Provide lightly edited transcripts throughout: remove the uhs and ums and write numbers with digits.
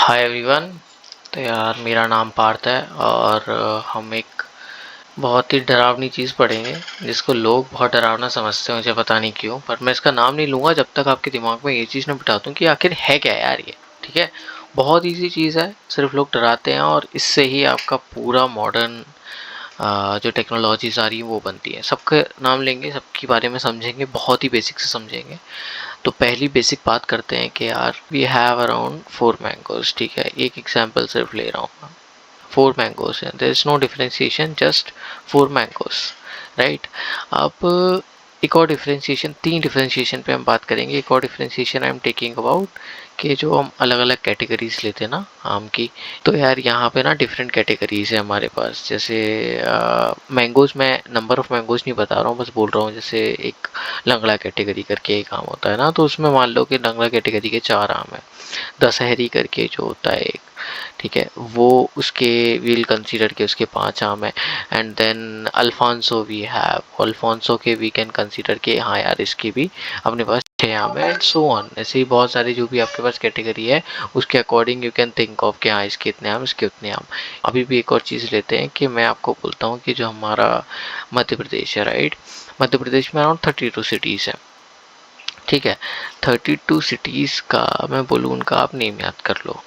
Hi everyone. तो यार मेरा नाम पार्थ है और हम एक बहुत ही डरावनी चीज़ पढ़ेंगे जिसको लोग बहुत डरावना समझते हैं। मुझे पता नहीं क्यों, पर मैं इसका नाम नहीं लूँगा जब तक आपके दिमाग में ये चीज़ ना बिठा दूँ कि आखिर है क्या यार ये। ठीक है, बहुत ईजी चीज़ है, सिर्फ लोग डराते हैं और इससे ही आपका पूरा मॉडर्न जो टेक्नोलॉजीज आ रही है वो बनती है। सबके नाम लेंगे, सबके बारे में समझेंगे, बहुत ही बेसिक से समझेंगे। तो पहली बेसिक बात करते हैं कि यार वी हैव अराउंड 4 मैंगोज। ठीक है, एक एग्जांपल सिर्फ ले रहा हूँ मैं। 4 मैंगोज हैं, there is no differentiation, just 4 mangoes, right. अब एक और डिफरेंशिएशन, 3 डिफरेंशिएशन पे हम बात करेंगे। एक और differentiation I am taking about कि जो हम अलग अलग कैटेगरीज लेते हैं ना आम की, तो यार यहाँ पे ना डिफरेंट कैटेगरीज है हमारे पास। जैसे मैंगोज, मैं नंबर ऑफ मैंगोज नहीं बता रहा हूँ, बस बोल रहा हूँ जैसे एक लंगड़ा कैटेगरी करके एक आम होता है ना, तो उसमें मान लो कि लंगड़ा कैटेगरी के 4 आम है। दशहरी करके जो होता है एक, ठीक है, वो उसके विल कंसीडर के उसके 5 आम है। And then Alphonso we have, Alphonso के वी कैन कंसीडर के हाँ यार इसके भी अपने पास 6 आम है, एंड सो ऑन। ऐसे ही बहुत सारी जो भी आपके पास कैटेगरी है उसके according you can think of कि हाँ इसके इतने आम, इसके उतने आम। अभी भी एक और चीज़ लेते हैं कि मैं आपको बोलता हूँ कि जो हमारा मध्य प्रदेश है, राइट, मध्य प्रदेश में अराउंड 32 सिटीज़ है। ठीक है, 32 सिटीज़ का मैं बोलूँ उनका आप नेम याद कर लो।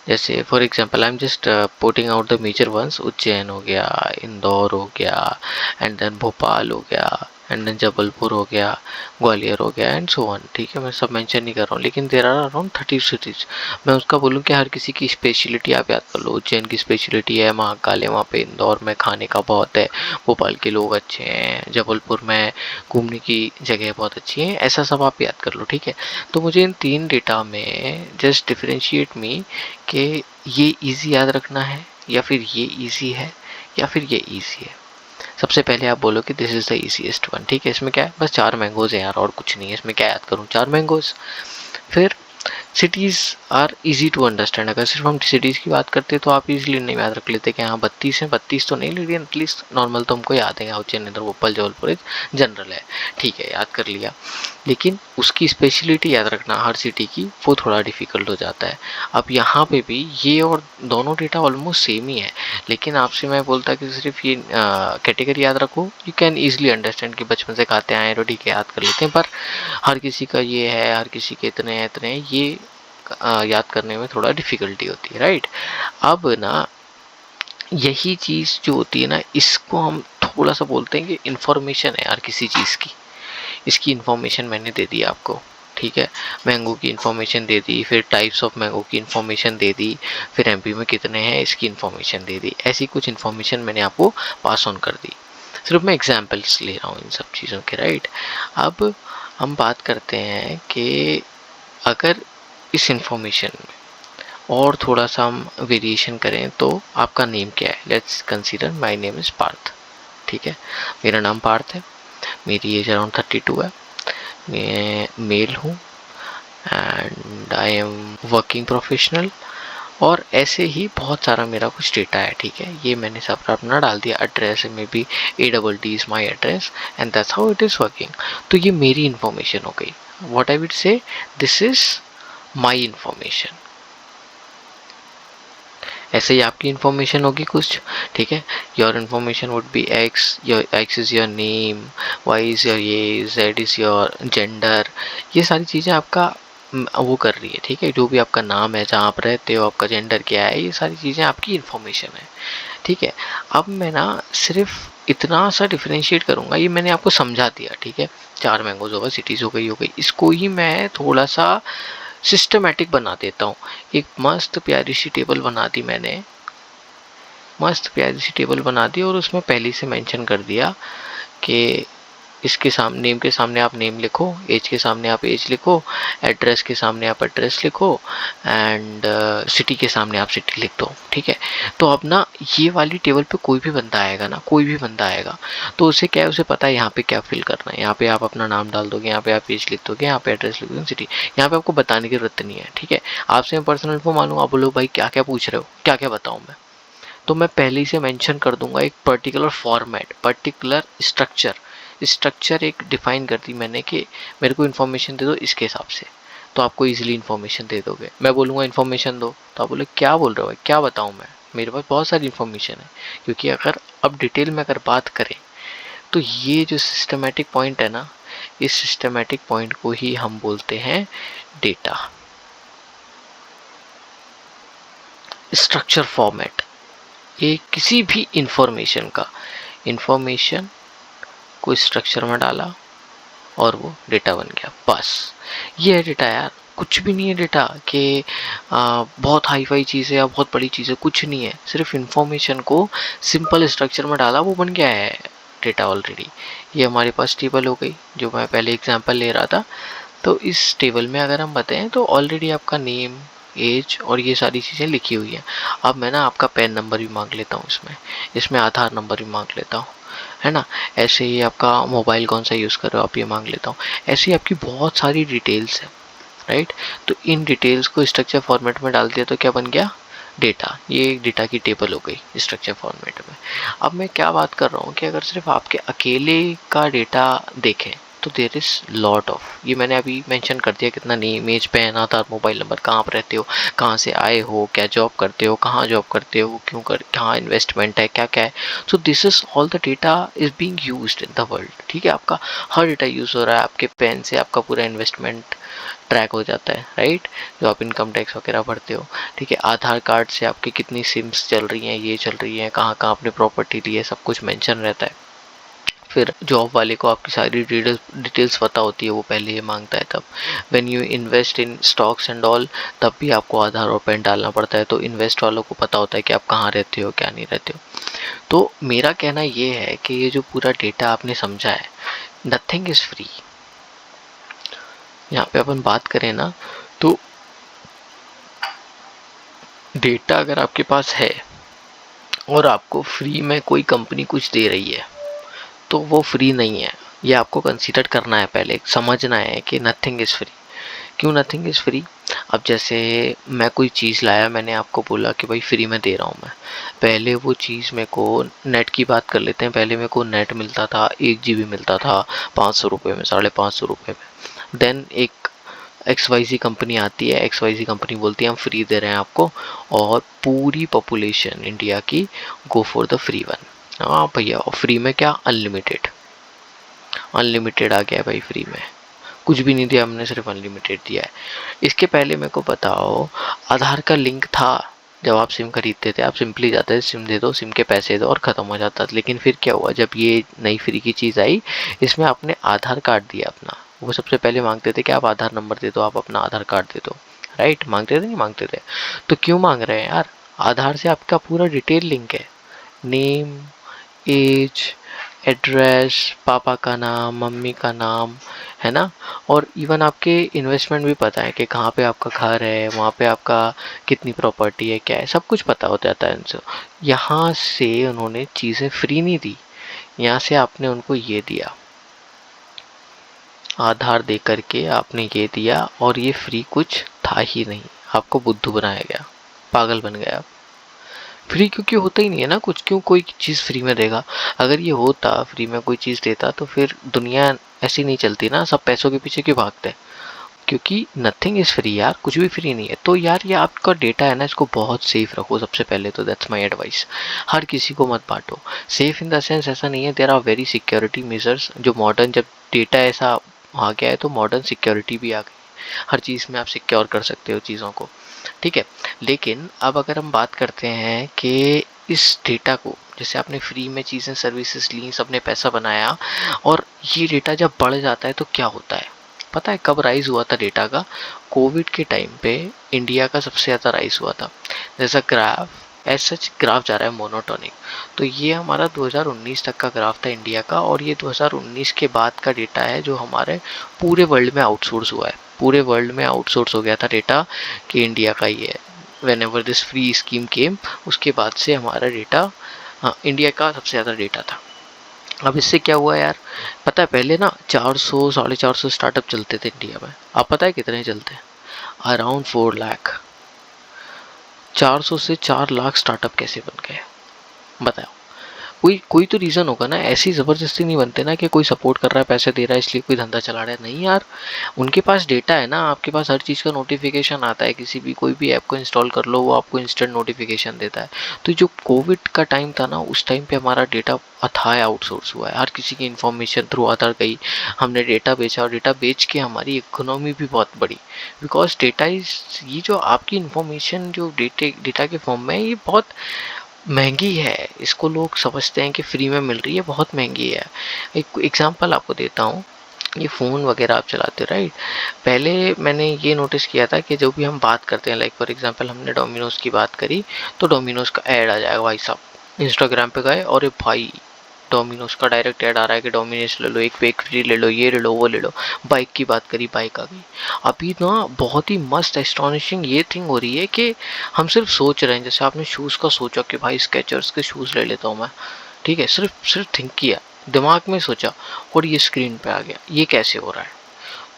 जैसे for example I am just putting out the major ones. Ujjain हो गया, इंदौर हो गया, एंड देन भोपाल हो गया, एंड देन जबलपुर हो गया, ग्वालियर हो गया, एंड सो ऑन। ठीक है, मैं सब मेंशन नहीं कर रहा हूँ, लेकिन देर आर अराउंड 30 सिटीज। मैं उसका बोलूँ कि हर किसी की स्पेशलिटी आप याद कर लो। उज्जैन की स्पेशलिटी है महाकाल है वहाँ पे, इंदौर में खाने का बहुत है, भोपाल के लोग अच्छे हैं, जबलपुर में घूमने की जगह बहुत अच्छी है, ऐसा सब आप याद कर लो। ठीक है, तो मुझे इन 3 डेटा में जस्ट डिफरेंशिएट मी कि ये इजी याद रखना है या फिर ये इजी है या फिर ये इजी है। सबसे पहले आप बोलो कि this is the easiest one. ठीक है, इसमें क्या है, बस 4 मैंगोज है यार और कुछ नहीं है, इसमें क्या याद करूँ, 4 मैंगोज। फिर cities are easy to understand. अगर सिर्फ हम सिटीज़ की बात करते तो आप इजीली नहीं याद रख लेते कि हाँ 32 है, 32 तो नहीं, लेकिन एटलीस्ट नॉर्मल तो हमको याद है, उज्जैन, इंदौर, भोपाल, जबलपुर जनरल है। ठीक है, याद कर लिया। लेकिन उसकी स्पेशलिटी याद रखना हर सिटी की, वो थोड़ा डिफिकल्ट हो जाता है। अब यहाँ पे भी ये और दोनों डेटा ऑलमोस्ट सेम ही है, लेकिन आपसे मैं बोलता कि सिर्फ ये कैटेगरी याद रखो, यू कैन ईजिली अंडरस्टैंड कि बचपन से खाते आए तो ठीक है याद कर लेते हैं। पर हर किसी का ये है, हर किसी के इतने हैं इतने हैं, ये याद करने में थोड़ा डिफिकल्टी होती है, राइट। अब ना यही चीज़ जो होती है ना, इसको हम थोड़ा सा बोलते हैं कि इन्फॉर्मेशन है यार किसी चीज़ की। इसकी इन्फॉर्मेशन मैंने दे दी आपको, ठीक है, मैंगो की इन्फॉर्मेशन दे दी, फिर टाइप्स ऑफ मैंगो की इन्फॉर्मेशन दे दी, फिर एमपी में कितने हैं इसकी इन्फॉर्मेशन दे दी। ऐसी कुछ इन्फॉर्मेशन मैंने आपको पास ऑन कर दी। सिर्फ मैं एग्जाम्पल्स ले रहा हूँ इन सब चीज़ों के, राइट। अब हम बात करते हैं कि अगर इस इन्फॉर्मेशन में और थोड़ा सा हम वेरिएशन करें तो आपका नेम क्या है। Let's consider my name is Parth. ठीक है, मेरा नाम पार्थ है, मेरी एज अराउंड 32 है, मैं मेल हूँ, and I am working professional. और ऐसे ही बहुत सारा मेरा कुछ डेटा है। ठीक है, ये मैंने सब अपना डाल दिया। एड्रेस में भी ADD is my address and that's how it is working. तो ये मेरी इन्फॉर्मेशन हो गई। What I would say, this is my information. ऐसे ही आपकी इन्फॉर्मेशन होगी कुछ। ठीक है, your information would be X, your X is your name, Y is your ये, जेड इज़ योर जेंडर। ये सारी चीज़ें आपका वो कर रही है। ठीक है, जो भी आपका नाम है, जहाँ आप रहते हो, आपका जेंडर क्या है, ये सारी चीज़ें आपकी इन्फॉर्मेशन है। ठीक है, अब मैं ना सिर्फ इतना सा डिफ्रेंशिएट करूँगा, ये मैंने आपको समझा दिया। ठीक है, 4 मैंगोज होगा, सिटीज़ हो गई, इसको ही मैं थोड़ा सा सिस्टमेटिक बना देता हूँ। एक मस्त प्यारी सी टेबल बना दी मैंने, मस्त प्यारी सी टेबल बना दी और उसमें पहले से मेंशन कर दिया कि इसके सामने, नेम के सामने आप नेम लिखो, एज के सामने आप एज लिखो, एड्रेस के सामने आप एड्रेस लिखो, एंड सिटी के सामने आप सिटी लिख दो। ठीक है, तो अब ना ये वाली टेबल पे कोई भी बंदा आएगा ना, कोई भी बंदा आएगा तो उसे क्या है, उसे पता है यहाँ पे क्या फिल करना है। यहाँ पे आप अपना नाम डाल दोगे, यहाँ पे आप एज लिख दोगे, यहाँ पे एड्रेस लिख दोगे, सिटी। यहाँ पे आपको बताने की जरूरत नहीं है। ठीक है, आपसे मैं पर्सनल इन्फो मांगूंगा, आप बोलो भाई क्या क्या पूछ रहे हो, क्या क्या बताऊँ मैं, तो मैं पहले ही से मेंशन कर दूंगा एक particular format, particular structure. Structure एक डिफाइन कर दी मैंने कि मेरे को इन्फॉर्मेशन दे दो इसके हिसाब से। तो आपको ईजिली इन्फॉर्मेशन दे दोगे। मैं बोलूँगा इन्फॉर्मेशन दो तो आप बोले क्या बोल रहे हो भाई, क्या बताऊँ मैं, मेरे पास बहुत सारी इन्फॉर्मेशन है। क्योंकि अगर अब डिटेल में अगर बात करें तो ये जो सिस्टमेटिक पॉइंट है ना, इस सिस्टमेटिक पॉइंट को ही हम बोलते हैं डेटा स्ट्रक्चर फॉर्मेट। ये किसी भी इंफॉर्मेशन को स्ट्रक्चर में डाला और वो डेटा बन गया, बस ये है डेटा यार। कुछ भी नहीं है डेटा कि बहुत हाई फाई चीज़ है या बहुत बड़ी चीज़ है, कुछ नहीं है। सिर्फ इंफॉर्मेशन को सिंपल स्ट्रक्चर में डाला, वो बन गया है डेटा ऑलरेडी। ये हमारे पास टेबल हो गई जो मैं पहले एग्जांपल ले रहा था। तो इस टेबल में अगर हम बताएं तो ऑलरेडी आपका नेम, एज और ये सारी चीज़ें लिखी हुई हैं। अब मैं ना आपका पैन नंबर भी मांग लेता हूँ, इसमें आधार नंबर भी मांग लेता हूँ, है ना। ऐसे ही आपका मोबाइल कौन सा यूज़ कर रहे हो आप, ये मांग लेता हूँ। ऐसे ही आपकी बहुत सारी डिटेल्स है, राइट। तो इन डिटेल्स को स्ट्रक्चर फॉर्मेट में डाल दिया तो क्या बन गया, डेटा। ये एक डेटा की टेबल हो गई स्ट्रक्चर फॉर्मेट में। अब मैं क्या बात कर रहा हूँ कि अगर सिर्फ आपके अकेले का डेटा देखें तो देर इज़ लॉट ऑफ, ये मैंने अभी मेंशन कर दिया कितना, नेम, एज, पैन, आधार, मोबाइल नंबर, कहाँ पर रहते हो, कहाँ से आए हो, क्या जॉब करते हो, कहाँ जॉब करते हो, क्यों कर, कहाँ इन्वेस्टमेंट है, क्या क्या है। So this is all the data is being used in the world, ठीक है। आपका हर डेटा यूज़ हो रहा है। आपके पैन से आपका पूरा इन्वेस्टमेंट ट्रैक हो जाता है, राइट, जो आप इनकम टैक्स वगैरह भरते हो, ठीक है। आधार कार्ड से आपकी कितनी सिम्स चल रही हैं, ये चल रही हैं, कहाँ कहाँ आपने प्रॉपर्टी ली है, सब कुछ मेंशन रहता है। फिर जॉब वाले को आपकी सारी डिटेल्स पता होती है, वो पहले ये मांगता है। तब when you invest in stocks and all, तब भी आपको आधार और पैन डालना पड़ता है। तो इन्वेस्ट वालों को पता होता है कि आप कहाँ रहते हो, क्या नहीं रहते हो। तो मेरा कहना ये है कि ये जो पूरा डेटा आपने समझा है, नथिंग इज़ फ्री। यहाँ पे अपन बात करें ना, तो डेटा अगर आपके पास है और आपको फ्री में कोई कंपनी कुछ दे रही है तो वो फ्री नहीं है। ये आपको कंसीडर करना है, पहले समझना है कि नथिंग इज़ फ्री। क्यों नथिंग इज़ फ्री? अब जैसे मैं कोई चीज़ लाया, मैंने आपको बोला कि भाई फ्री में दे रहा हूँ मैं। पहले वो चीज़ मेरे को, नेट की बात कर लेते हैं, पहले मेरे को नेट मिलता था, 1 GB मिलता था 500 रुपये में, 550 रुपये में। देन एक XYZ कंपनी आती है, XYZ कंपनी बोलती है हम फ्री दे रहे हैं आपको, और पूरी पॉपुलेशन इंडिया की go for the free one. हाँ भैया, फ्री में क्या, अनलिमिटेड। अनलिमिटेड आ गया भाई फ्री में, कुछ भी नहीं दिया हमने, सिर्फ अनलिमिटेड दिया है। इसके पहले मेरे को बताओ, आधार का लिंक था। जब आप सिम खरीदते थे, आप सिंपली जाते थे, सिम दे दो, सिम के पैसे दो और ख़त्म हो जाता था। लेकिन फिर क्या हुआ, जब ये नई फ्री की चीज़ आई, इसमें आपने आधार कार्ड दिया अपना। वो सबसे पहले मांगते थे कि आप आधार नंबर दे दो, आप अपना आधार कार्ड दे दो, राइट। मांगते थे, नहीं मांगते थे? तो क्यों मांग रहे हैं यार? आधार से आपका पूरा डिटेल लिंक है, नेम, एज, एड्रेस, पापा का नाम, मम्मी का नाम, है ना। और इवन आपके इन्वेस्टमेंट भी पता है कि कहाँ पे आपका घर है, वहाँ पे आपका कितनी प्रॉपर्टी है, क्या है, सब कुछ पता हो जाता है उनसे। यहाँ से उन्होंने चीज़ें फ्री नहीं दी, यहाँ से आपने उनको ये दिया, आधार दे करके आपने ये दिया, और ये फ्री कुछ था ही नहीं। आपको बुद्धू बनाया गया, पागल बन गया। फ्री क्योंकि होता ही नहीं है ना कुछ, क्यों कोई चीज़ फ्री में देगा? अगर ये होता, फ्री में कोई चीज़ देता, तो फिर दुनिया ऐसी नहीं चलती ना, सब पैसों के पीछे क्यों भागते हैं? क्योंकि नथिंग इज़ फ्री यार, कुछ भी फ्री नहीं है। तो यार ये आपका डेटा है ना, इसको बहुत सेफ रखो सबसे पहले तो, दैट्स माय एडवाइस। हर किसी को मत बांटो। सेफ इन द सेंस ऐसा नहीं है, there are very security measures, जो मॉडर्न, जब डेटा ऐसा आ गया है तो मॉडर्न सिक्योरिटी भी आ गई। हर चीज़ में आप सिक्योर कर सकते हो चीज़ों को, ठीक है। लेकिन अब अगर हम बात करते हैं कि इस डेटा को, जैसे आपने फ्री में चीज़ें सर्विसेज ली, सबने पैसा बनाया, और ये डेटा जब बढ़ जाता है तो क्या होता है पता है? कब राइज हुआ था डेटा का? कोविड के टाइम पे इंडिया का सबसे ज़्यादा राइज हुआ था। जैसा ग्राफ, एज सच ग्राफ जा रहा है मोनोटोनिक। तो ये हमारा 2019 तक का ग्राफ था इंडिया का, और ये 2019 के बाद का डेटा है जो हमारे पूरे वर्ल्ड में आउटसोर्स हुआ है। पूरे वर्ल्ड में आउटसोर्स हो गया था डेटा कि इंडिया का ही है। Whenever this free scheme came, उसके बाद से हमारा डेटा, हाँ, इंडिया का सबसे ज़्यादा डेटा था। अब इससे क्या हुआ यार, पता है? पहले ना 400 450 स्टार्टअप चलते थे इंडिया में। अब पता है कितने चलते हैं? अराउंड 4 लाख। 400 से 4 लाख स्टार्टअप कैसे बन गए बताओ? कोई कोई तो रीज़न होगा ना, ऐसी ज़बरदस्ती नहीं बनते ना कि कोई सपोर्ट कर रहा है, पैसे दे रहा है इसलिए कोई धंधा चला रहा है, नहीं यार। उनके पास डेटा है ना, आपके पास हर चीज़ का नोटिफिकेशन आता है, किसी भी कोई भी ऐप को इंस्टॉल कर लो वो आपको इंस्टेंट नोटिफिकेशन देता है। तो जो कोविड का टाइम था ना, उस टाइम पे हमारा डेटा अथाह आउटसोर्स हुआ है, हर किसी की इन्फॉर्मेशन थ्रू अदर गई, हमने डेटा बेचा और डेटा बेच के हमारी इकोनॉमी भी बहुत बढ़ी। बिकॉज डेटा इज, ये जो आपकी इन्फॉर्मेशन जो डेटा के फॉर्म में है, ये बहुत महंगी है। इसको लोग समझते हैं कि फ्री में मिल रही है, बहुत महंगी है। एक एग्जांपल आपको देता हूँ, ये फ़ोन वगैरह आप चलाते हो राइट, पहले मैंने ये नोटिस किया था कि जो भी हम बात करते हैं, लाइक फॉर एग्जांपल हमने डोमिनोज़ की बात करी, तो डोमिनोज़ का ऐड आ जाएगा भाई साहब। इंस्टाग्राम पे गए और भाई डोमिनोज़ का डायरेक्ट ऐड आ रहा है कि डोमिनोज़ ले लो, एक पे एक फ्री ले लो, ये ले लो, वो ले लो। बाइक की बात करी, बाइक आ गई। अभी ना बहुत ही मस्त एस्टोनिशिंग ये थिंग हो रही है कि हम सिर्फ सोच रहे हैं, जैसे आपने शूज़ का सोचा कि भाई स्केचर्स के शूज़ ले लेता हूँ मैं, ठीक है, सिर्फ थिंक किया, दिमाग में सोचा, और ये स्क्रीन पे आ गया। ये कैसे हो रहा है?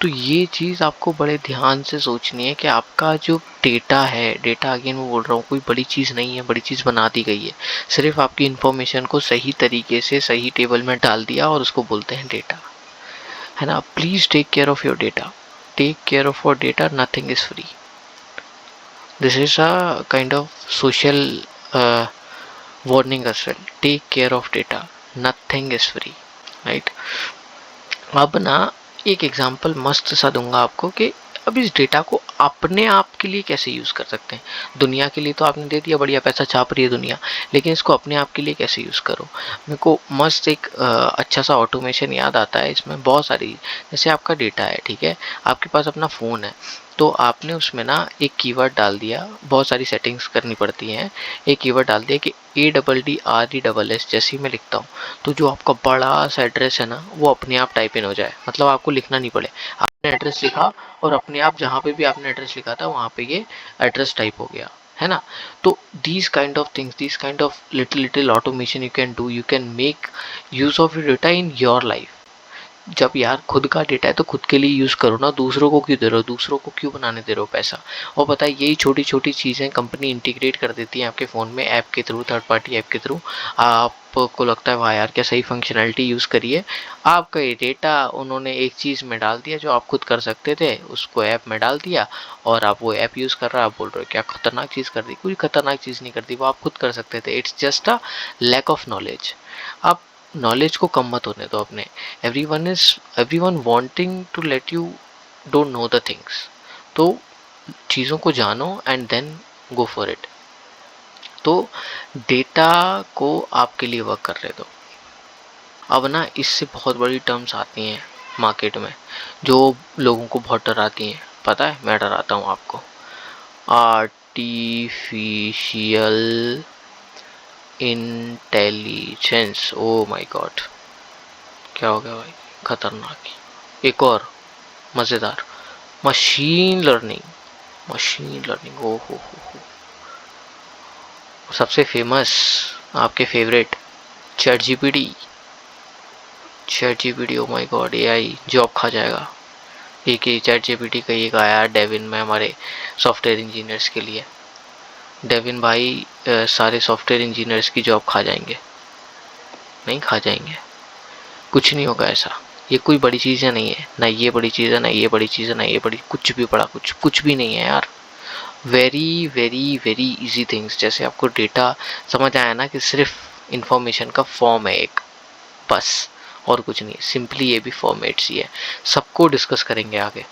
तो ये चीज़ आपको बड़े ध्यान से सोचनी है कि आपका जो डेटा है, डेटा अगेन मैं बोल रहा हूँ कोई बड़ी चीज़ नहीं है, बड़ी चीज़ बना दी गई है। सिर्फ आपकी इन्फॉर्मेशन को सही तरीके से सही टेबल में डाल दिया और उसको बोलते हैं डेटा, है ना। Please take care of your data, take care of your data, nothing is free. This is a kind of social warning as well. Take care of data, nothing is free, right. अब ना एक example मस्त सा दूंगा आपको कि अब इस डेटा को अपने आप के लिए कैसे यूज़ कर सकते हैं। दुनिया के लिए तो आपने दे दिया, बढ़िया पैसा छाप रही है दुनिया, लेकिन इसको अपने आप के लिए कैसे यूज़ करो। मेरे को मस्त एक अच्छा सा ऑटोमेशन याद आता है, इसमें बहुत सारी, जैसे आपका डेटा है, ठीक है, आपके पास अपना फ़ोन है, तो आपने उसमें ना एक कीवर्ड डाल दिया, बहुत सारी सेटिंग्स करनी पड़ती हैं। एक कीवर्ड डाल दिया कि ADDRESS, जैसे ही मैं लिखता हूँ तो जो आपका बड़ा सा एड्रेस है ना, वो अपने आप टाइप इन हो जाए, मतलब आपको लिखना नहीं पड़े। आपने एड्रेस लिखा और अपने आप जहाँ पे भी आपने एड्रेस लिखा था वहाँ पे ये एड्रेस टाइप हो गया, है ना। तो these kind of things, these kind of little automation you can do, you can make use of your data in your life। जब यार खुद का डेटा है तो खुद के लिए यूज़ करो ना, दूसरों को क्यों दे रहे हो, दूसरों को क्यों बनाने दे रहे हो पैसा। और पता है यही छोटी छोटी चीज़ें कंपनी इंटीग्रेट कर देती हैं आपके फ़ोन में, ऐप के थ्रू, थर्ड पार्टी ऐप के थ्रू। आपको लगता है वाह यार क्या सही फंक्शनैलिटी यूज़ करिए, आपका ये डेटा उन्होंने एक चीज़ में डाल दिया जो आप खुद कर सकते थे, उसको ऐप में डाल दिया, और आप वो ऐप यूज़ कर रहे हो, आप बोल रहे हो क्या खतरनाक चीज़ कर दी। कोई खतरनाक चीज़ नहीं कर दी, वो आप खुद कर सकते थे। It's just a lack of knowledge. आप नॉलेज को कम मत होने दो अपने। Everyone wanting to let you don't know the things. तो चीज़ों को जानो and then go for it. तो डेटा को आपके लिए वर्क कर रहे दो। अब ना इससे बहुत बड़ी टर्म्स आती हैं मार्केट में जो लोगों को बहुत डराती हैं। पता है मैं डराता हूँ आपको। Artificial intelligence, oh my God, क्या हो गया भाई, खतरनाक। एक और मज़ेदार, मशीन लर्निंग। मशीन लर्निंग, ओ हो। सबसे फेमस आपके favourite chat GPT, oh my God, AI job खा जाएगा। एक ही चैट जीपीटी का एक आया डेविन में हमारे सॉफ्टवेयर इंजीनियर्स के लिए। डेविन भाई सारे सॉफ्टवेयर इंजीनियर्स की जॉब खा जाएंगे। नहीं खा जाएंगे, कुछ नहीं होगा ऐसा। ये कोई बड़ी चीज़ें नहीं है, ना ये बड़ी चीज़ है, ना ये बड़ी चीज़ है, ना ये बड़ी, कुछ भी बड़ा कुछ भी नहीं है यार। Very very very easy things. जैसे आपको डेटा समझ आया ना कि सिर्फ इंफॉर्मेशन का फॉर्म है एक, बस, और कुछ नहीं। सिंपली ये भी फॉर्मेट्स ही है। सबको डिस्कस करेंगे आगे।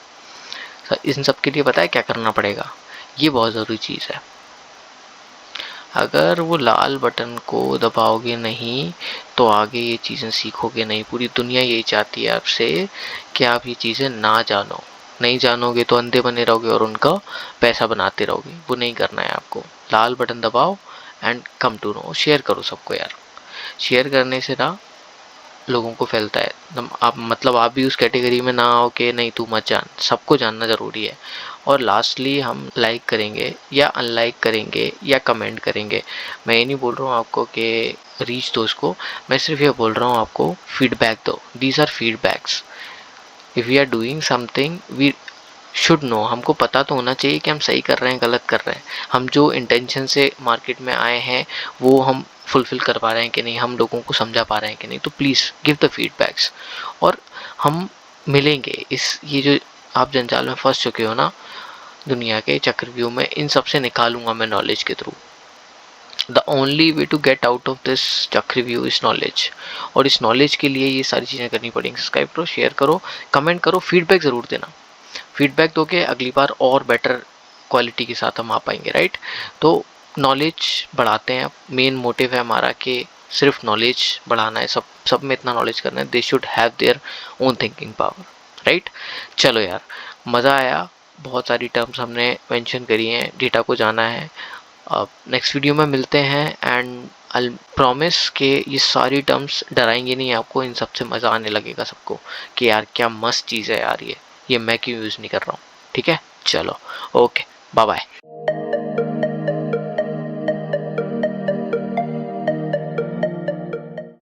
इन सब के लिए पता है क्या करना पड़ेगा, ये बहुत ज़रूरी चीज़ है। अगर वो लाल बटन को दबाओगे नहीं तो आगे ये चीज़ें सीखोगे नहीं। पूरी दुनिया यही चाहती है आपसे कि आप ये चीज़ें ना जानो। नहीं जानोगे तो अंधे बने रहोगे और उनका पैसा बनाते रहोगे। वो नहीं करना है आपको। लाल बटन दबाओ and come to know. Share करो सबको यार। शेयर करने से ना लोगों को फैलता है। आप मतलब आप भी उस कैटेगरी में ना आओ कि नहीं तू मत जान, सबको जानना ज़रूरी है। और लास्टली हम लाइक करेंगे या अनलाइक करेंगे या कमेंट करेंगे। मैं ये नहीं बोल रहा हूँ आपको कि रीच दो उसको, मैं सिर्फ ये बोल रहा हूँ आपको फीडबैक दो। These are feedbacks. If we are doing something we should know, हमको पता तो होना चाहिए कि हम सही कर रहे हैं गलत कर रहे हैं। हम जो इंटेंशन से मार्केट में आए हैं वो हम फुलफ़िल कर पा रहे हैं कि नहीं, हम लोगों को समझा पा रहे हैं कि नहीं, तो प्लीज़ गिव द फीडबैक्स। और हम मिलेंगे ये जो आप जंजाल में फंस चुके हो ना दुनिया के चक्रव्यूह में, इन सब से निकालूंगा मैं नॉलेज के थ्रू। The only way to get out of this चक्रव्यूह इज नॉलेज। और इस नॉलेज के लिए ये सारी चीज़ें करनी पड़ेंगी। सब्सक्राइब करो, शेयर करो, कमेंट करो, फीडबैक ज़रूर देना। फीडबैक दोगे अगली बार और बेटर क्वालिटी के साथ हम आ पाएंगे, राइट। तो नॉलेज बढ़ाते हैं, मेन मोटिव है हमारा कि सिर्फ नॉलेज बढ़ाना है, सब में इतना नॉलेज करना है। They should have their own thinking power, right. चलो यार, मज़ा आया, बहुत सारी टर्म्स हमने मेंशन करी हैं, डेटा को जाना है। अब नेक्स्ट वीडियो में मिलते हैं एंड आई प्रॉमिस कि ये सारी टर्म्स डराएंगे नहीं आपको, इन सब से मज़ा आने लगेगा सबको कि यार क्या मस्त चीज़ है यार, ये मैं क्यों यूज़ नहीं कर रहा हूँ। ठीक है, चलो, ओके, बाय बाय।